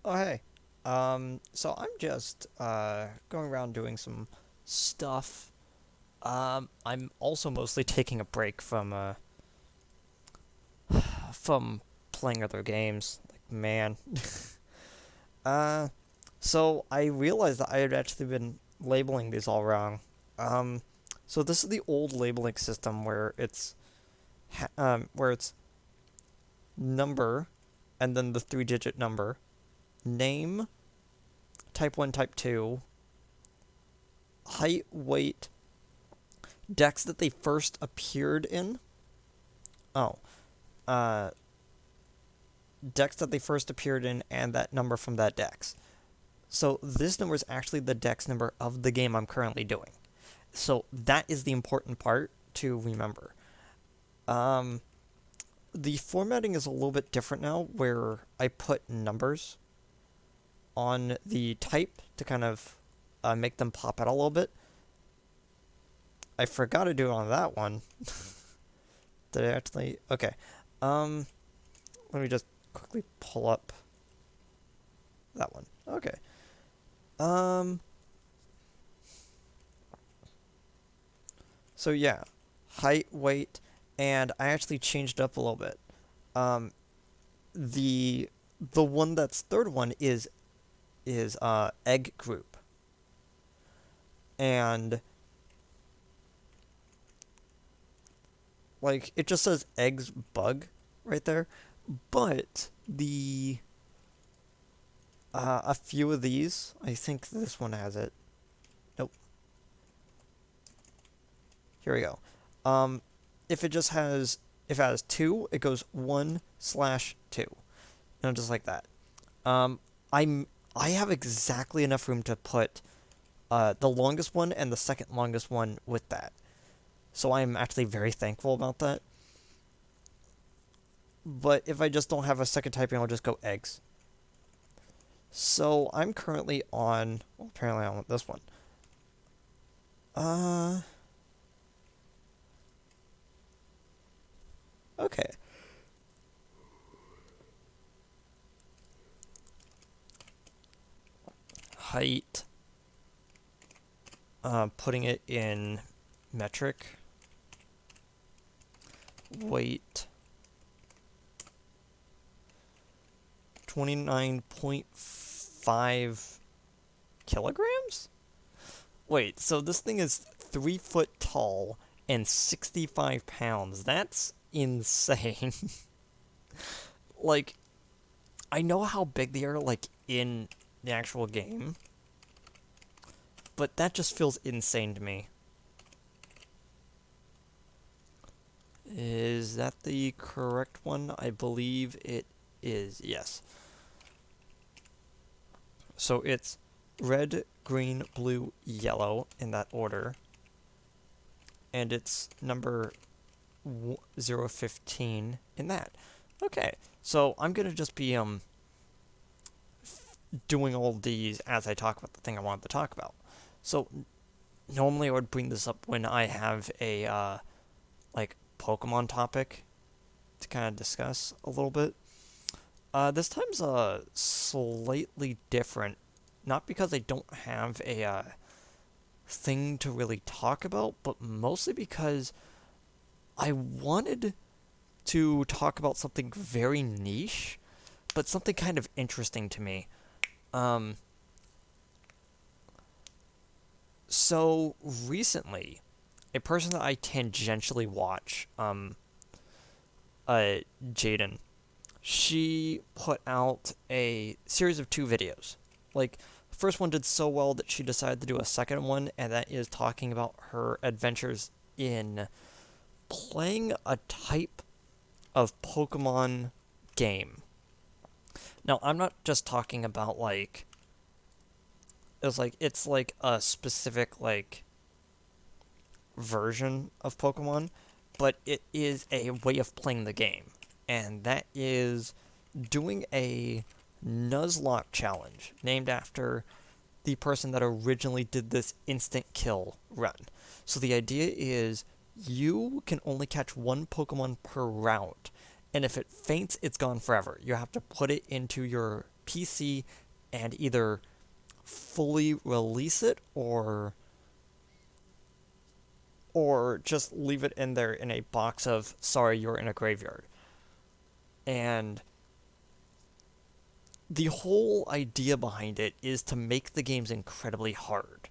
Oh, hey. So I'm just going around doing some stuff. I'm also mostly taking a break from playing other games. Like, man. Uh, so I realized that I had actually been labeling these all wrong. Um, so this is the old labeling system where it's number and then the three-digit number, name, type 1, type 2, height, weight, decks that they first appeared in. Oh, uh, decks that they first appeared in, and that number from that dex. So this number is actually the dex number of the game I'm currently doing. So that is the important part to remember. Um, the formatting is a little bit different now, where I put numbers on the type to kind of make them pop out a little bit. I forgot to do it on that one. Did I actually? Okay. Um, Let me just quickly pull up that one. Okay. Um, so yeah, height, weight, and I actually changed up a little bit. Um, the the one that's third one is egg group, and like it just says eggs bug right there, but the a few of these, I think this one has it. Nope. Here we go. Um, if it just has if it has two, it goes 1/2. Just like that. Um, I'm I have exactly enough room to put the longest one and the second longest one with that. So I'm actually very thankful about that. But if I just don't have a second typing, I'll just go eggs. So I'm currently on. Well, apparently I want this one. Uh, okay. Height. Putting it in metric. Weight. 29.5 kilograms? Wait, so this thing is 3 foot tall and 65 pounds. That's insane. Like, I know how big they are, like, in the actual game, but that just feels insane to me. Is that the correct one? I believe it is, yes. So it's red, green, blue, yellow in that order. And it's number 015 in that. Okay, so I'm gonna just be doing all these as I talk about the thing I wanted to talk about. So normally I would bring this up when I have a like Pokemon topic to kind of discuss a little bit. This time's slightly different, not because I don't have a thing to really talk about, but mostly because I wanted to talk about something very niche, but something kind of interesting to me. Um, so recently, a person that I tangentially watch, Jaden, she put out a series of two videos. Like, the first one did so well that she decided to do a second one, and that is talking about her adventures in playing a type of Pokemon game. Now, I'm not just talking about like it's like a specific like version of Pokemon, but it is a way of playing the game, and that is doing a Nuzlocke challenge named after the person that originally did this instant kill run. So the idea is you can only catch one Pokemon per round, and if it faints, it's gone forever. You have to put it into your PC and either fully release it or just leave it in there in a box of sorry you're in a graveyard. And the whole idea behind it is to make the games incredibly hard.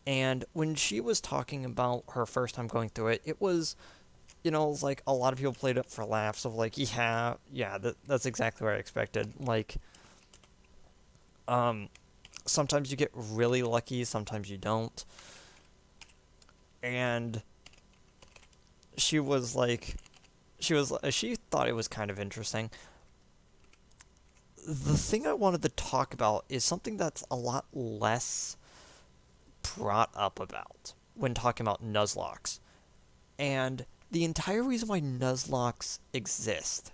And when she was talking about her first time going through it, it was, like a lot of people played it for laughs of like, yeah, that's exactly what I expected. Like, sometimes you get really lucky, sometimes you don't. And she was like, she thought it was kind of interesting. The thing I wanted to talk about is something that's a lot less brought up about when talking about Nuzlocks. And the entire reason why Nuzlocks exist,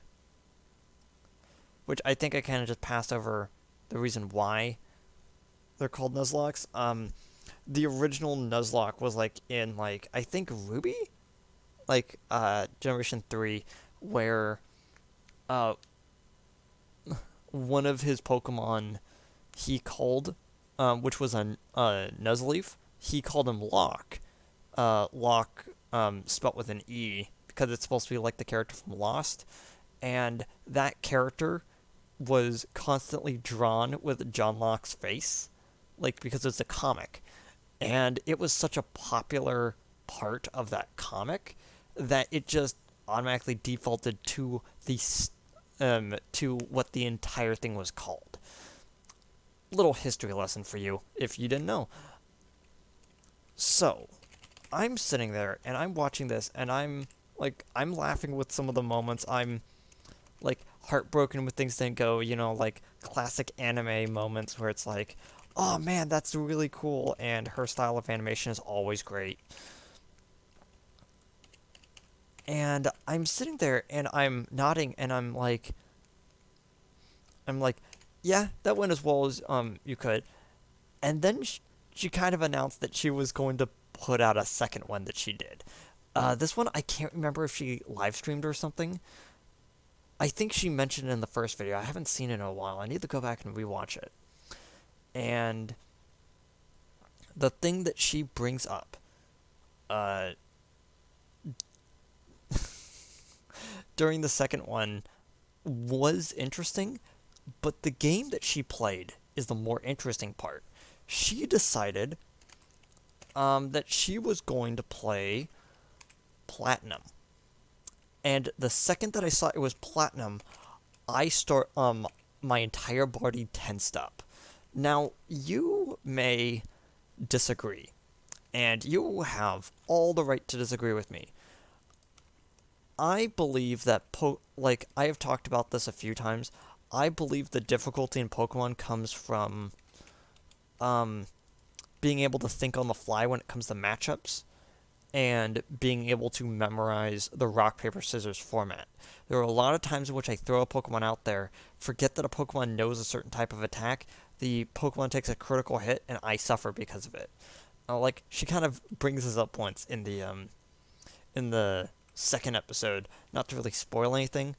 which I think I kind of just passed over the reason why they're called Nuzlocks. The original Nuzlocke was like in like I think Ruby, like Generation 3, where uh one of his Pokemon he called, which was a Nuzleaf, he called him Locke. Locke, spelt with an E because it's supposed to be like the character from Lost, and that character was constantly drawn with John Locke's face, like because it's a comic, and it was such a popular part of that comic that it just automatically defaulted to to what the entire thing was called. Little history lesson for you if you didn't know. So, I'm sitting there and I'm watching this and I'm laughing with some of the moments. I'm like heartbroken with things that go, like classic anime moments where it's like, oh man, that's really cool, and her style of animation is always great. And I'm sitting there and I'm nodding and I'm like, yeah, that went as well as you could. And then she kind of announced that she was going to put out a second one that she did. This one I can't remember if she live streamed or something. I think she mentioned it in the first video. I haven't seen it in a while. I need to go back and rewatch it. And the thing that she brings up, during the second one was interesting, but the game that she played is the more interesting part. She decided that she was going to play Platinum. And the second that I saw it was Platinum, my entire body tensed up. Now, you may disagree, and you have all the right to disagree with me. I believe that, I have talked about this a few times, I believe the difficulty in Pokemon comes from, being able to think on the fly when it comes to matchups, and being able to memorize the rock, paper, scissors format. There are a lot of times in which I throw a Pokemon out there, forget that a Pokemon knows a certain type of attack, the Pokemon takes a critical hit, and I suffer because of it. She kind of brings this up once in the second episode, not to really spoil anything,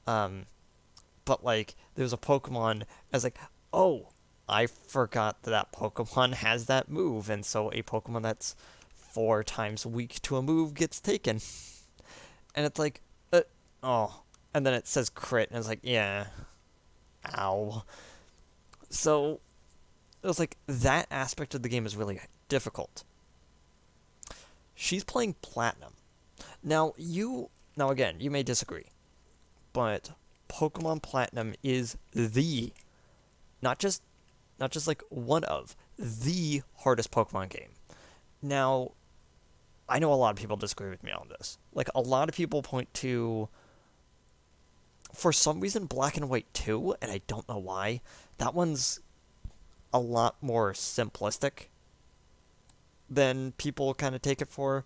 but there's a Pokemon, I was like, oh, I forgot that Pokemon has that move, and so a Pokemon that's 4 times weak to a move gets taken. And it's like, oh. And then it says crit, and it's like, yeah. Ow. So, it was like, that aspect of the game is really difficult. She's playing Platinum. Now, again, you may disagree, but Pokemon Platinum is not just one of, the hardest Pokemon game. Now, I know a lot of people disagree with me on this. A lot of people point to, for some reason, Black and White 2, and I don't know why. That one's a lot more simplistic than people kind of take it for.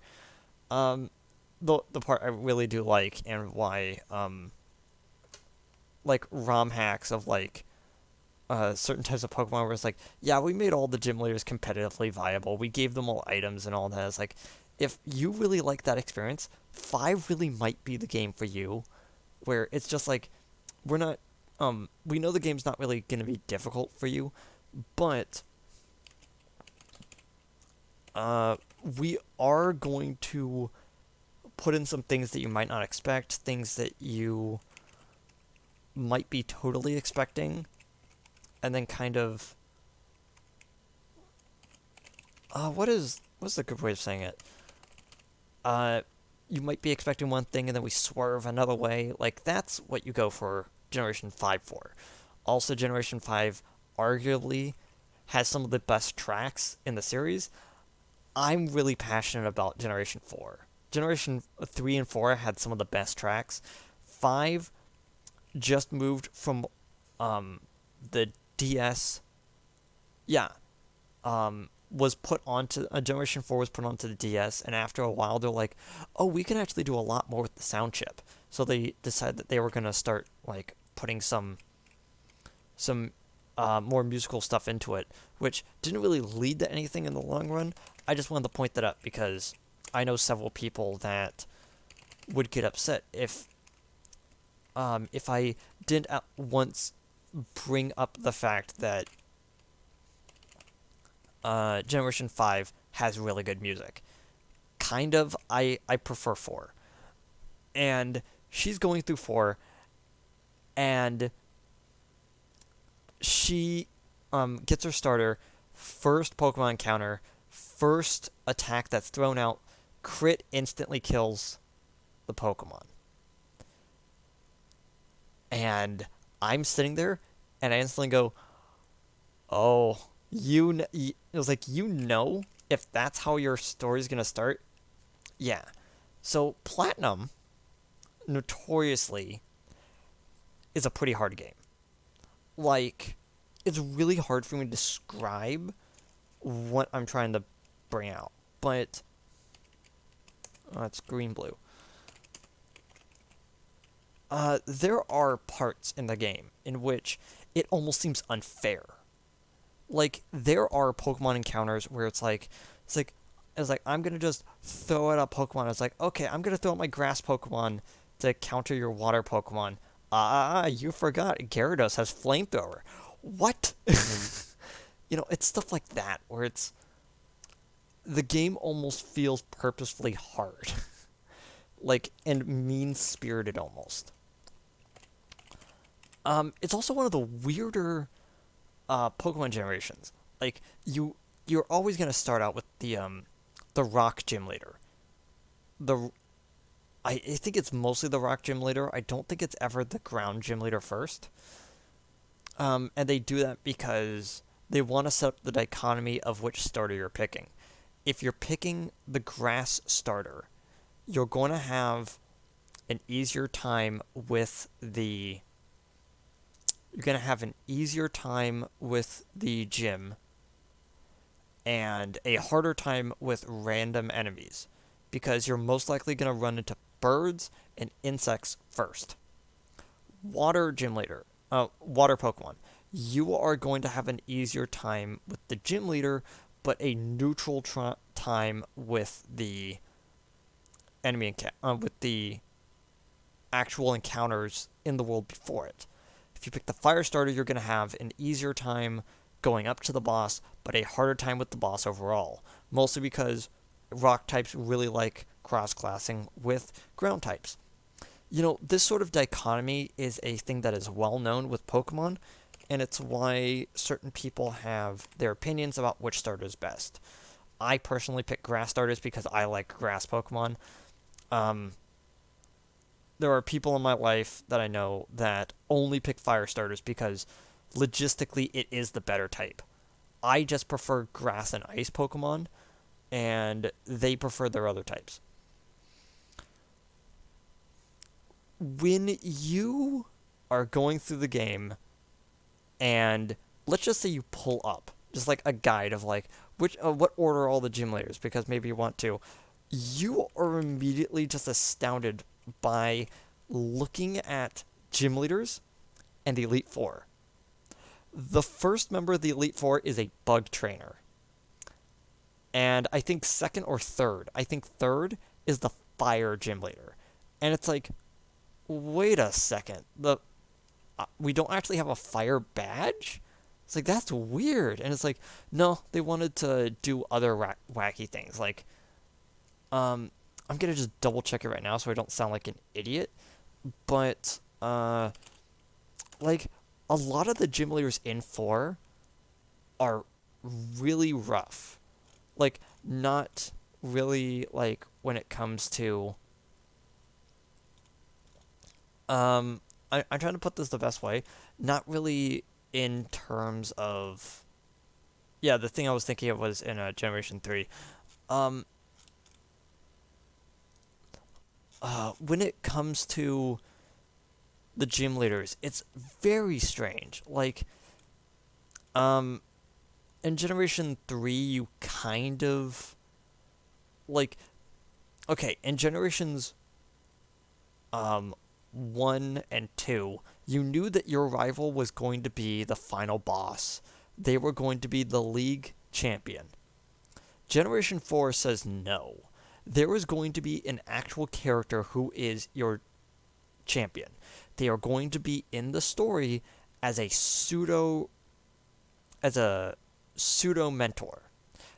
The part I really do like, and why, ROM hacks of, certain types of Pokemon where it's like, yeah, we made all the gym leaders competitively viable. We gave them all items and all that. It's like, if you really like that experience, 5 really might be the game for you, where it's just like, we're not We know the game's not really going to be difficult for you, but we are going to put in some things that you might not expect, things that you might be totally expecting, and then kind of what's the good way of saying it? You might be expecting one thing and then we swerve another way. Like that's what you go for Generation 5 for. Also, Generation 5 arguably has some of the best tracks in the series. I'm really passionate about Generation 4. Generation 3 and 4 had some of the best tracks. 5 just moved from the DS. Yeah. Was put onto Generation 4 was put onto the DS, and after a while they're like, "Oh, we can actually do a lot more with the sound chip." So they decided that they were going to start like putting some more musical stuff into it, which didn't really lead to anything in the long run. I just wanted to point that up because I know several people that would get upset if I didn't at once bring up the fact that Generation 5 has really good music. Kind of, I prefer 4. And she's going through 4, and she gets her starter, first Pokemon encounter, first attack that's thrown out, crit instantly kills the Pokemon. And I'm sitting there, and I instantly go, "Oh, it was like, if that's how your story's gonna start, yeah." So Platinum, notoriously, is a pretty hard game. Like, it's really hard for me to describe what I'm trying to bring out. But it's green blue. There are parts in the game in which it almost seems unfair. Like there are Pokemon encounters where it's like I'm gonna just throw out a Pokemon. It's like, okay, I'm gonna throw out my grass Pokemon to counter your water Pokemon. You forgot Gyarados has flamethrower. What? It's stuff like that where it's the game almost feels purposefully hard. Like and mean spirited almost. It's also one of the weirder Pokemon generations. Like you're always gonna start out with the Rock Gym Leader. The I think it's mostly the Rock Gym Leader. I don't think it's ever the Ground Gym Leader first. And they do that because they want to set up the dichotomy of which starter you're picking. If you're picking the Grass starter, you're going to have an easier time with the you're going to have an easier time with the gym and a harder time with random enemies because you're most likely going to run into birds and insects first. Water gym leader, water Pokemon. You are going to have an easier time with the gym leader, but a neutral time with the with the actual encounters in the world before it. If you pick the fire starter, you're going to have an easier time going up to the boss, but a harder time with the boss overall. Mostly because rock types really like cross-classing with ground types. This sort of dichotomy is a thing that is well known with Pokemon, and it's why certain people have their opinions about which starter is best. I personally pick grass starters because I like grass Pokemon. There are people in my life that I know that only pick fire starters because logistically it is the better type. I just prefer grass and ice Pokemon, and they prefer their other types. When you are going through the game and let's just say you pull up just like a guide of like what order are all the gym leaders because maybe you want to, you are immediately just astounded by looking at gym leaders and the Elite Four. The first member of the Elite Four is a bug trainer. And I think second or third, I think third is the fire gym leader. And it's like, wait a second. we don't actually have a fire badge. It's like, that's weird. And it's like, no, they wanted to do other wacky things. Like, I'm gonna just double check it right now so I don't sound like an idiot. But, like, a lot of the gym leaders in 4 are really rough. Like, not really, like, when it comes to, I'm trying to put this the best way. Not really in terms of, yeah, the thing I was thinking of was in Generation 3. Um, when it comes to the gym leaders, it's very strange. Like, um, in Generation 3, you kind of, like, okay, in Generations, 1 and 2, you knew that your rival was going to be the final boss. They were going to be the league champion. Generation 4 says no. There is going to be an actual character who is your champion. They are going to be in the story as a pseudo mentor.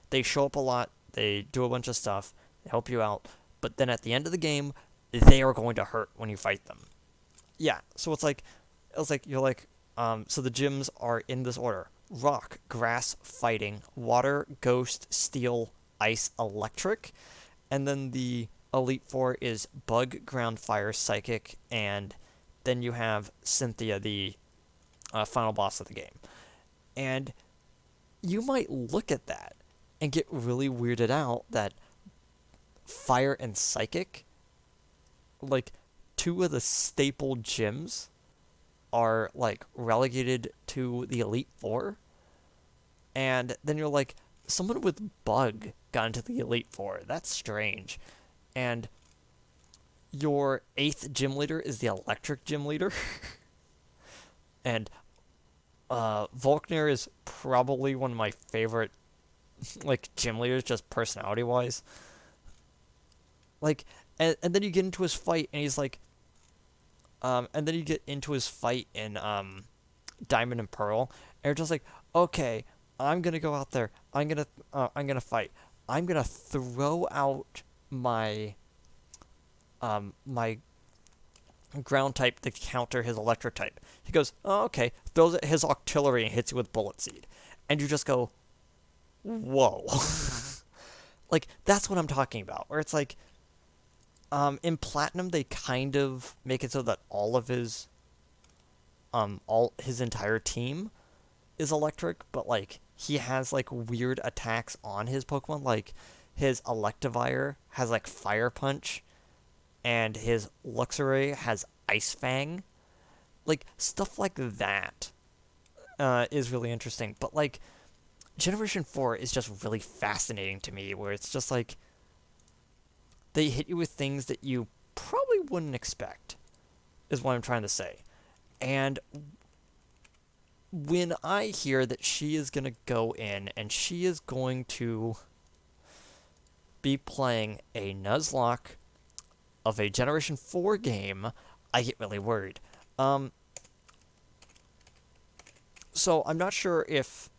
They show up a lot, they do a bunch of stuff, they help you out, but then at the end of the game, they are going to hurt when you fight them. Yeah, so you're like, so the gyms are in this order: rock, grass, fighting, water, ghost, steel, ice, electric, and then the Elite Four is bug, ground, fire, psychic, and then you have Cynthia, the final boss of the game. And you might look at that and get really weirded out that fire and psychic, like, two of the staple gyms, are like relegated to the Elite Four. And then you're like, someone with bug got into the Elite Four. That's strange. And your 8th gym leader is the electric gym leader. And Volkner is probably one of my favorite, like, gym leaders, just personality wise. Like, and then you get into his fight, and he's like, and then you get into his fight in Diamond and Pearl, and you're just like, okay, I'm gonna go out there, I'm gonna fight, I'm gonna throw out my ground type to counter his electric type. He goes, oh, okay, throws at his artillery and hits you with bullet seed, and you just go, whoa. Like, that's what I'm talking about, where it's like, in Platinum, they kind of make it so that all his entire team is electric, but, like, he has, like, weird attacks on his Pokemon, like, his Electivire has, like, Fire Punch, and his Luxray has Ice Fang. Like, stuff like that is really interesting, but, like, Generation 4 is just really fascinating to me, where it's just, like, they hit you with things that you probably wouldn't expect, is what I'm trying to say. And when I hear that she is going to go in and she is going to be playing a Nuzlocke of a Generation 4 game, I get really worried. So I'm not sure if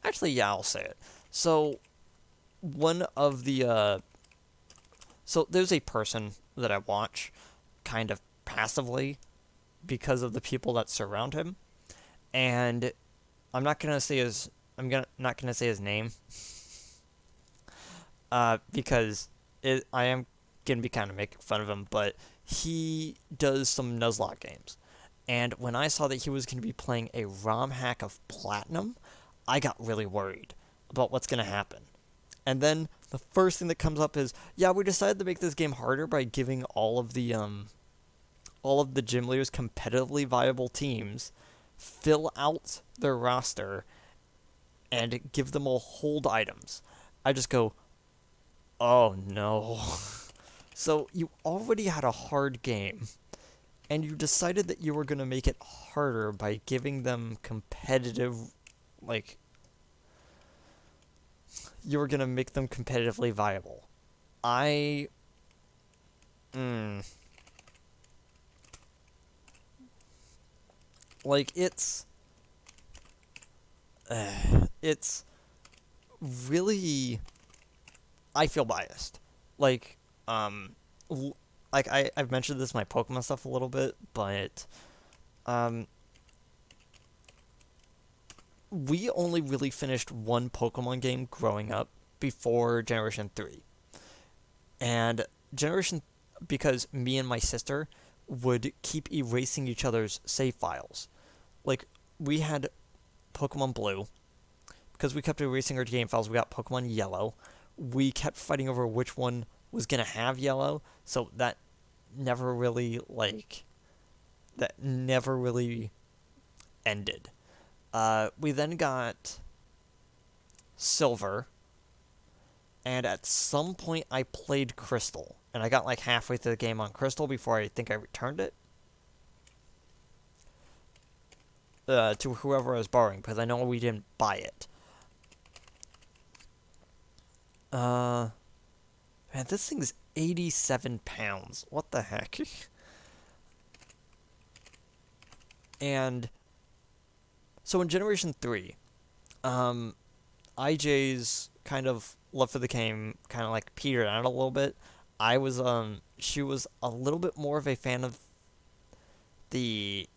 actually, yeah, I'll say it. So, one of the, so there's a person that I watch kind of passively because of the people that surround him, and I'm not gonna say his, not gonna say his name, because I am gonna be kind of making fun of him, but he does some Nuzlocke games, and when I saw that he was gonna be playing a ROM hack of Platinum, I got really worried about what's going to happen. And then the first thing that comes up is, yeah, we decided to make this game harder by giving all of the gym leaders competitively viable teams, fill out their roster, and give them all hold items. I just go, oh no. So you already had a hard game, and you decided that you were going to make it harder by giving them competitive, like, you were going to make them competitively viable. I mm, like it's really, I feel biased. Like, um, like I've mentioned this in my Pokemon stuff a little bit, but um, we only really finished one Pokemon game growing up before Generation 3. And Generation, because me and my sister would keep erasing each other's save files. Like, we had Pokemon Blue, because we kept erasing our game files, we got Pokemon Yellow. We kept fighting over which one was going to have Yellow, so never really, that never really ended. We then got Silver, and at some point I played Crystal, and I got like halfway through the game on Crystal before I think I returned it to whoever I was borrowing, because I know we didn't buy it. Uh, Man, this thing's 87 pounds. What the heck? And so in Generation 3, um, IJ's kind of love for the game kind of like petered out a little bit. She was a little bit more of a fan of the,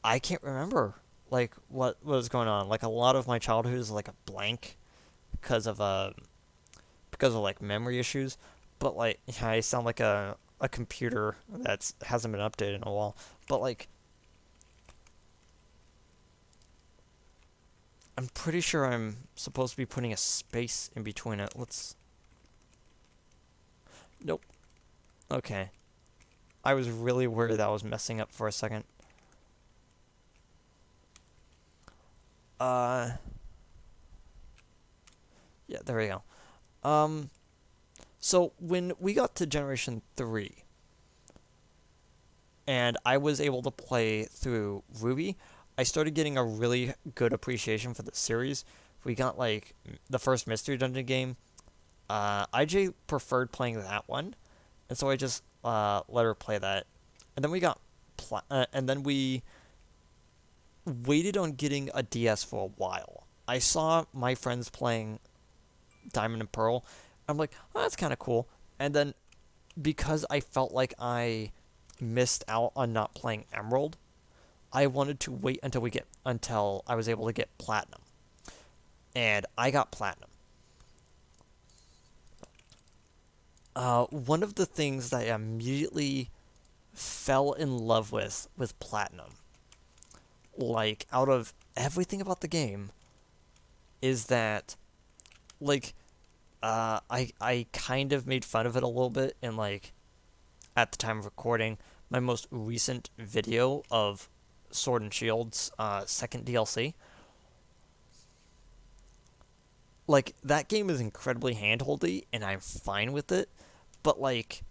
I can't remember, like, what was going on. Like, a lot of my childhood is like a blank because of, like, memory issues. But, like, yeah, I sound like a computer that hasn't been updated in a while. But, like, I'm pretty sure I'm supposed to be putting a space in between it. Nope. Okay. I was really worried that I was messing up for a second. Uh, yeah, there we go. Um, so when we got to Generation 3, and I was able to play through Ruby, I started getting a really good appreciation for the series. We got, like, the first Mystery Dungeon game. IJ preferred playing that one, and so I just let her play that. And then and then we waited on getting a DS for a while. I saw my friends playing Diamond and Pearl. I'm like, oh, that's kind of cool. And then because I felt like I missed out on not playing Emerald, I wanted to wait until I was able to get Platinum. And I got Platinum. One of the things that I immediately fell in love with Platinum, like, out of everything about the game, is that, like, I kind of made fun of it a little bit in, like, at the time of recording my most recent video of Sword and Shield's second DLC. Like, that game is incredibly handholdy, and I'm fine with it, but, like,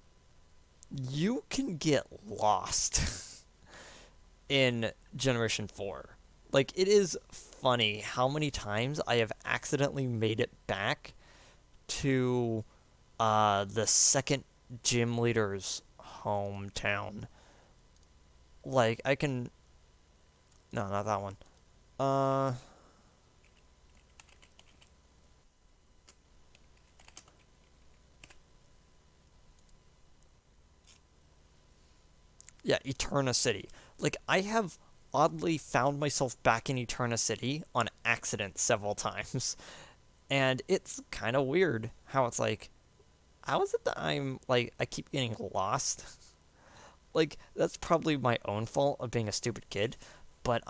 you can get lost in Generation 4. Like, it is funny how many times I have accidentally made it back to the second gym leader's hometown. Like, I can. No, not that one. Uh. Yeah, Eterna City. Like, I have oddly found myself back in Eterna City on accident several times. And it's kind of weird how it's like, how is it that I keep getting lost? Like, that's probably my own fault of being a stupid kid, but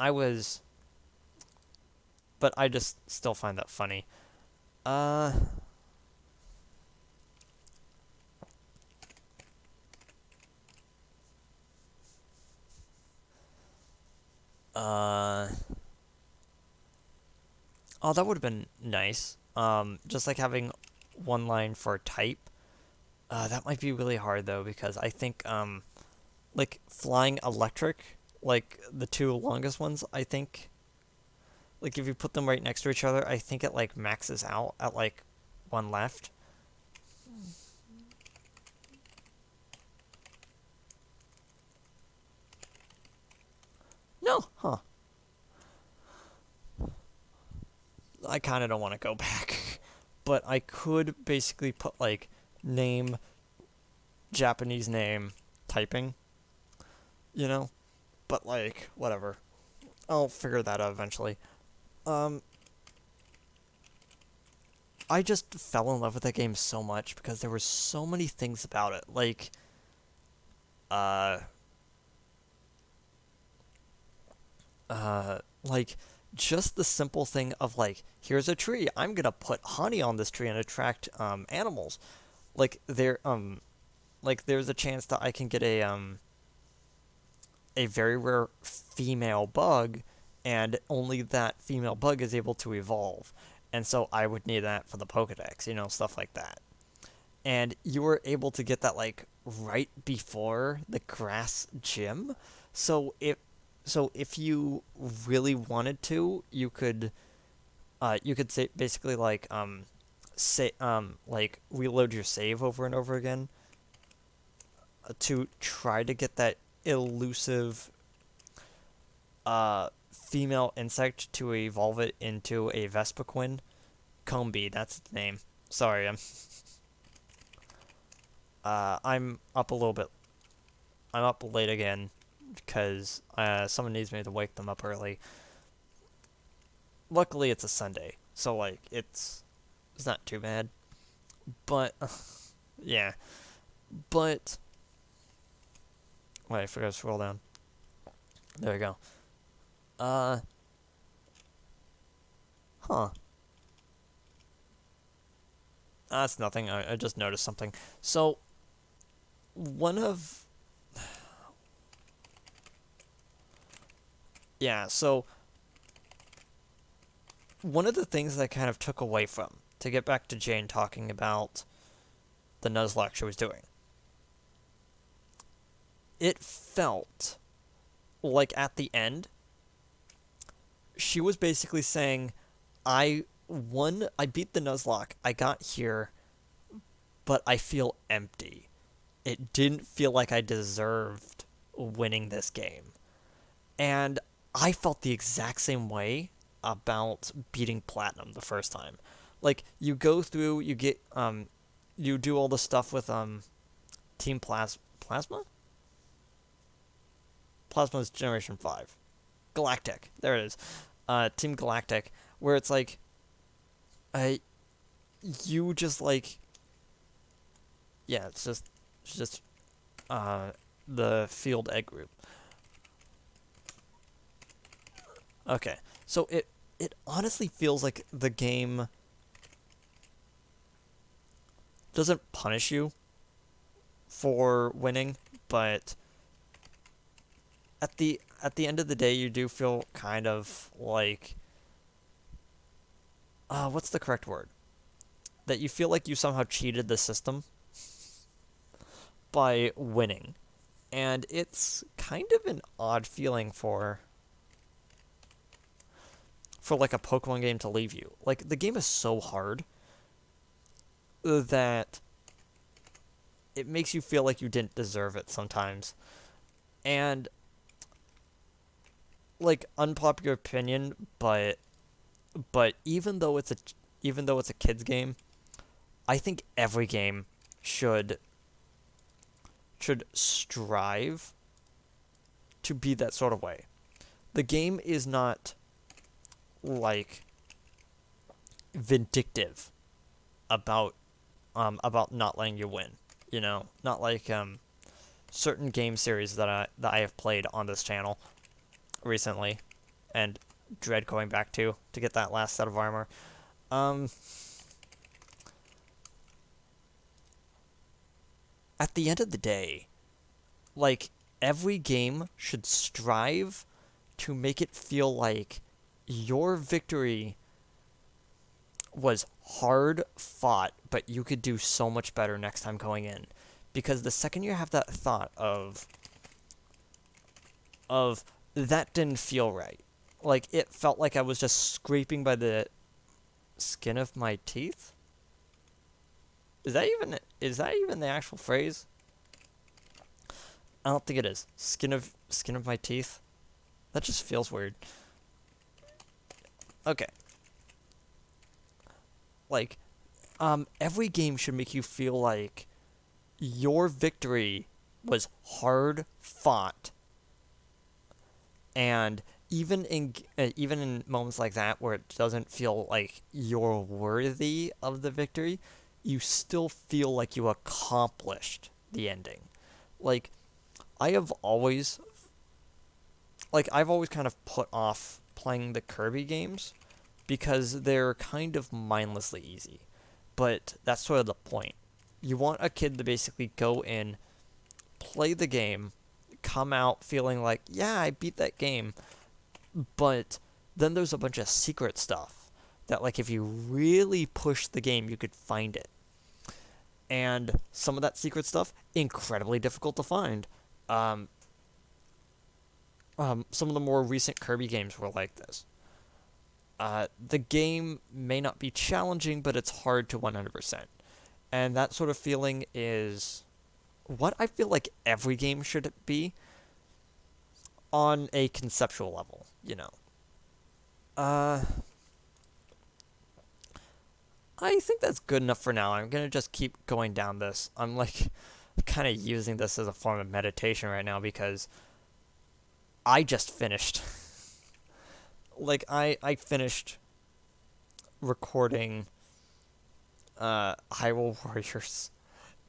but I just still find that funny. Uh, uh, oh, that would have been nice. Just like having one line for type. That might be really hard though, because I think, like, flying electric, like the two longest ones, I think, like, if you put them right next to each other, I think it, like, maxes out at, like, one left. No, huh? I kind of don't want to go back, but I could basically put like name, Japanese name, typing, you know. But like whatever, I'll figure that out eventually. Um, I just fell in love with that game so much because there were so many things about it, uh, like just the simple thing of like, here's a tree, I'm gonna put honey on this tree and attract animals. Like there's a chance that I can get a very rare female bug, and only that female bug is able to evolve. And so I would need that for the Pokedex, stuff like that. And you were able to get that like right before the grass gym. So if you really wanted to, you could say basically like say like reload your save over and over again to try to get that elusive female insect to evolve it into a Vespiquen. Combi, that's its name. Sorry, I'm up a little bit. I'm up late again because someone needs me to wake them up early. Luckily, it's a Sunday, so like it's not too bad. But yeah, but wait, I forgot to scroll down. There we go. Uh, huh. That's nothing. I just noticed something. So one of yeah, so one of the things that I kind of took away from, to get back to Jane talking about the Nuzlocke she was doing, it felt like at the end, she was basically saying, I won, I beat the Nuzlocke, I got here, but I feel empty. It didn't feel like I deserved winning this game. And I felt the exact same way about beating Platinum the first time. Like, you go through, you do all the stuff with Team Plasma? Plasma's Generation 5. Galactic. There it is. Team Galactic, where it's like, I, you just like, yeah, it's just the field egg group. Okay, so it honestly feels like the game doesn't punish you for winning, but at the end of the day, you do feel kind of like, what's the correct word? That you feel like you somehow cheated the system by winning, and it's kind of an odd feeling for like a Pokemon game to leave you. Like, the game is so hard that it makes you feel like you didn't deserve it sometimes. And like, unpopular opinion, but even though it's a kids game, I think every game should strive to be that sort of way. The game is not like vindictive about not letting you win. Not like certain game series that I have played on this channel recently, and dread going back to get that last set of armor. Um, at the end of the day, like, every game should strive to make it feel like your victory was hard fought, but you could do so much better next time going in. Because the second you have that thought of that didn't feel right. Like, it felt like I was just scraping by the skin of my teeth. Is that even the actual phrase? I don't think it is. Skin of my teeth. That just feels weird. Okay. Like, every game should make you feel like your victory was hard fought, and even in moments like that where it doesn't feel like you're worthy of the victory, you still feel like you accomplished the ending. Like I have always I've always kind of put off playing the Kirby games because they're kind of mindlessly easy. But that's sort of the point. You want a kid to basically go in, play the game, come out feeling like, yeah, I beat that game. But then there's a bunch of secret stuff that, like, if you really push the game, you could find it. And some of that secret stuff, incredibly difficult to find. Um, some of the more recent Kirby games were like this. The game may not be challenging, but it's hard to 100%. And that sort of feeling is what I feel like every game should be on a conceptual level, you know. Uh, I think that's good enough for now. I'm gonna just keep going down this. I'm like kind of using this as a form of meditation right now because I just finished. I finished recording Hyrule Warriors,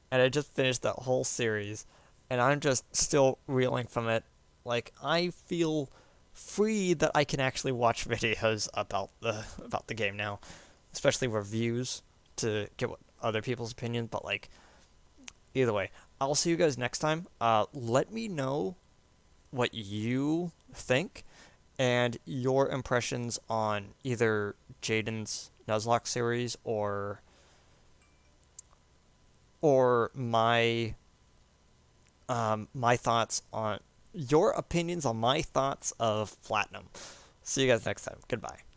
and I just finished that whole series, and I'm just still reeling from it. Like I feel free that I can actually watch videos about the game now, especially reviews to get what other people's opinions. But like either way, I'll see you guys next time. Let me know what you think and your impressions on either Jaden's Nuzlocke series or my thoughts on your opinions on my thoughts of Platinum. See you guys next time. Goodbye.